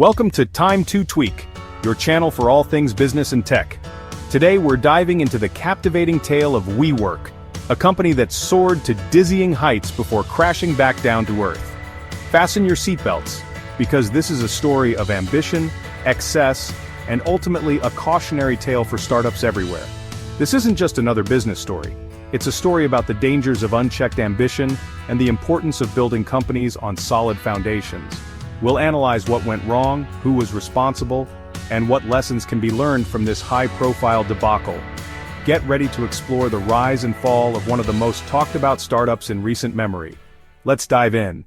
Welcome to Time to Tweak, your channel for all things business and tech. Today we're diving into the captivating tale of WeWork, a company that soared to dizzying heights before crashing back down to earth. Fasten your seatbelts, because this is a story of ambition, excess, and ultimately a cautionary tale for startups everywhere. This isn't just another business story. It's a story about the dangers of unchecked ambition and the importance of building companies on solid foundations. We'll analyze what went wrong, who was responsible, and what lessons can be learned from this high-profile debacle. Get ready to explore the rise and fall of one of the most talked-about startups in recent memory. Let's dive in.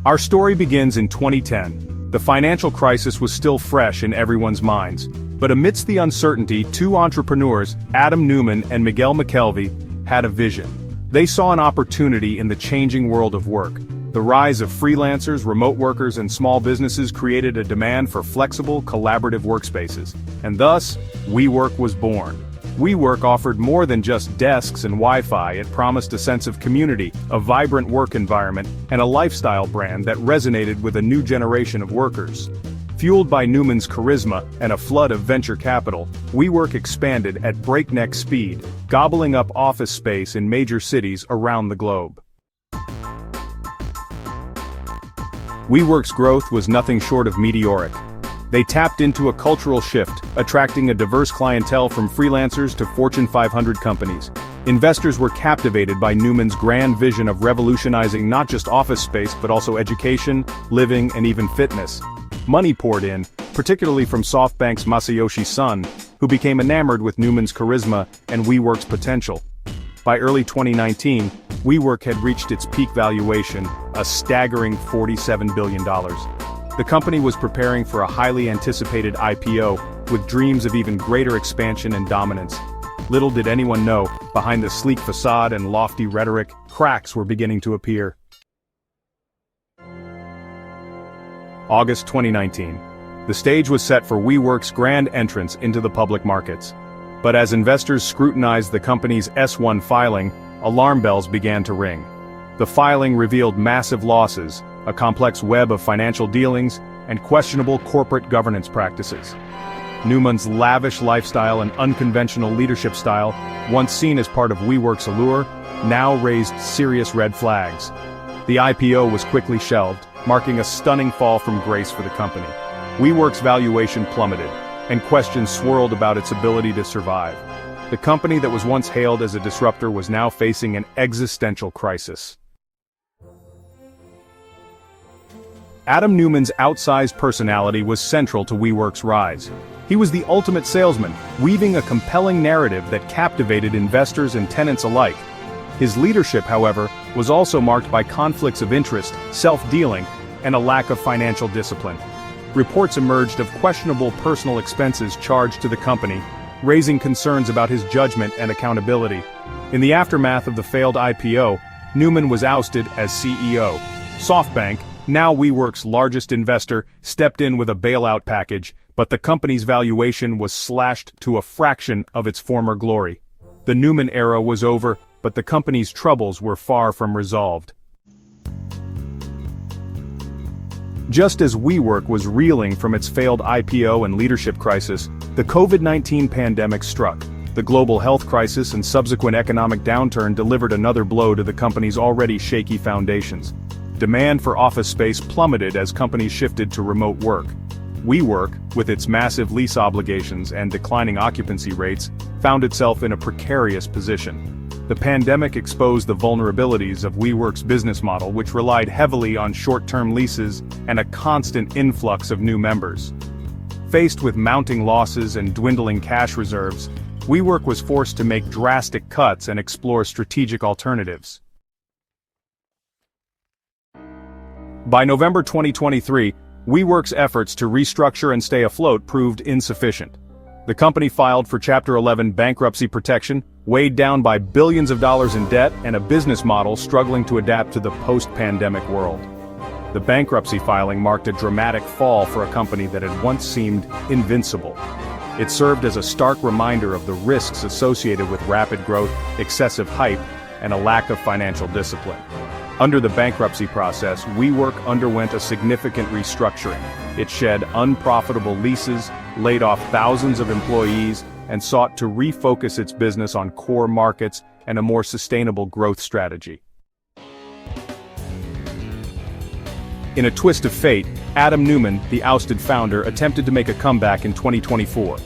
Our story begins in 2010. The financial crisis was still fresh in everyone's minds. But amidst the uncertainty, two entrepreneurs, Adam Neumann and Miguel McKelvey, had a vision. They saw an opportunity in the changing world of work. The rise of freelancers, remote workers, and small businesses created a demand for flexible, collaborative workspaces. And thus, WeWork was born. WeWork offered more than just desks and Wi-Fi. It promised a sense of community, a vibrant work environment, and a lifestyle brand that resonated with a new generation of workers. Fueled by Neumann's charisma and a flood of venture capital, WeWork expanded at breakneck speed, gobbling up office space in major cities around the globe. WeWork's growth was nothing short of meteoric. They tapped into a cultural shift, attracting a diverse clientele from freelancers to Fortune 500 companies. Investors were captivated by Neumann's grand vision of revolutionizing not just office space but also education, living, and even fitness. Money poured in, particularly from SoftBank's Masayoshi Son, who became enamored with Neumann's charisma and WeWork's potential. By early 2019, WeWork had reached its peak valuation, a staggering $47 billion. The company was preparing for a highly anticipated IPO, with dreams of even greater expansion and dominance. Little did anyone know, behind the sleek facade and lofty rhetoric, cracks were beginning to appear. August 2019. The stage was set for WeWork's grand entrance into the public markets. But as investors scrutinized the company's S-1 filing, alarm bells began to ring. The filing revealed massive losses, a complex web of financial dealings, and questionable corporate governance practices. Neumann's lavish lifestyle and unconventional leadership style, once seen as part of WeWork's allure, now raised serious red flags. The IPO was quickly shelved, marking a stunning fall from grace for the company. WeWork's valuation plummeted, and questions swirled about its ability to survive. The company that was once hailed as a disruptor was now facing an existential crisis. Adam Neumann's outsized personality was central to WeWork's rise. He was the ultimate salesman, weaving a compelling narrative that captivated investors and tenants alike. His leadership, however, was also marked by conflicts of interest, self-dealing, and a lack of financial discipline. Reports emerged of questionable personal expenses charged to the company, raising concerns about his judgment and accountability. In the aftermath of the failed IPO, Neumann was ousted as CEO. SoftBank, now WeWork's largest investor, stepped in with a bailout package, but the company's valuation was slashed to a fraction of its former glory. The Neumann era was over, but the company's troubles were far from resolved. Just as WeWork was reeling from its failed IPO and leadership crisis, the COVID-19 pandemic struck. The global health crisis and subsequent economic downturn delivered another blow to the company's already shaky foundations. Demand for office space plummeted as companies shifted to remote work. WeWork, with its massive lease obligations and declining occupancy rates, found itself in a precarious position. The pandemic exposed the vulnerabilities of WeWork's business model, which relied heavily on short-term leases and a constant influx of new members. Faced with mounting losses and dwindling cash reserves, WeWork was forced to make drastic cuts and explore strategic alternatives. By November 2023, WeWork's efforts to restructure and stay afloat proved insufficient. The company filed for Chapter 11 bankruptcy protection, weighed down by billions of dollars in debt and a business model struggling to adapt to the post-pandemic world. The bankruptcy filing marked a dramatic fall for a company that had once seemed invincible. It served as a stark reminder of the risks associated with rapid growth, excessive hype, and a lack of financial discipline. Under the bankruptcy process, WeWork underwent a significant restructuring. It shed unprofitable leases, laid off thousands of employees, and sought to refocus its business on core markets and a more sustainable growth strategy. In a twist of fate, Adam Neumann, the ousted founder, attempted to make a comeback in 2024.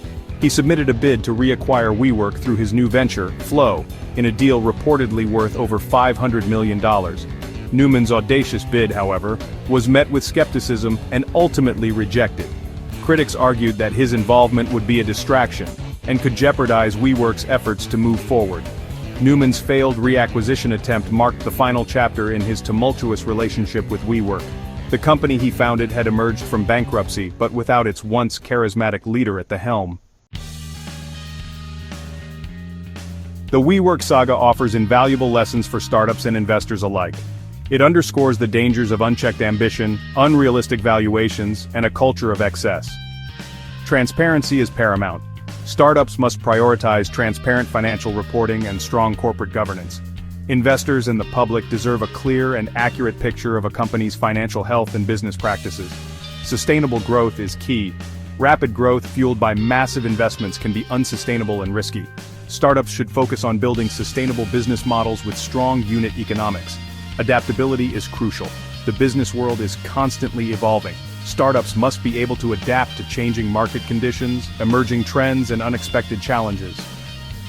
He submitted a bid to reacquire WeWork through his new venture, Flow, in a deal reportedly worth over $500 million. Neumann's audacious bid, however, was met with skepticism and ultimately rejected. Critics argued that his involvement would be a distraction and could jeopardize WeWork's efforts to move forward. Neumann's failed reacquisition attempt marked the final chapter in his tumultuous relationship with WeWork. The company he founded had emerged from bankruptcy, but without its once charismatic leader at the helm. The WeWork saga offers invaluable lessons for startups and investors alike. It underscores the dangers of unchecked ambition, unrealistic valuations, and a culture of excess. Transparency is paramount. Startups must prioritize transparent financial reporting and strong corporate governance. Investors and the public deserve a clear and accurate picture of a company's financial health and business practices. Sustainable growth is key. Rapid growth fueled by massive investments can be unsustainable and risky. Startups should focus on building sustainable business models with strong unit economics. Adaptability is crucial. The business world is constantly evolving. Startups must be able to adapt to changing market conditions, emerging trends, and unexpected challenges.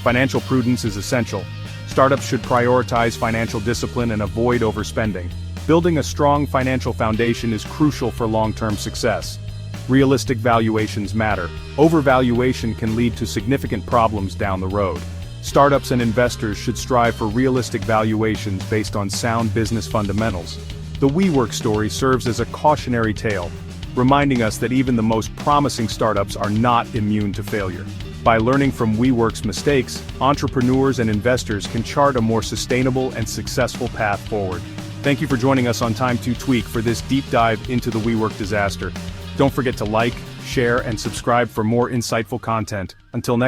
Financial prudence is essential. Startups should prioritize financial discipline and avoid overspending. Building a strong financial foundation is crucial for long-term success. Realistic valuations matter. Overvaluation can lead to significant problems down the road. Startups and investors should strive for realistic valuations based on sound business fundamentals. The WeWork story serves as a cautionary tale, reminding us that even the most promising startups are not immune to failure. By learning from WeWork's mistakes, entrepreneurs and investors can chart a more sustainable and successful path forward. Thank you for joining us on Time to Tweak for this deep dive into the WeWork disaster. Don't forget to like, share, and subscribe for more insightful content. Until next time.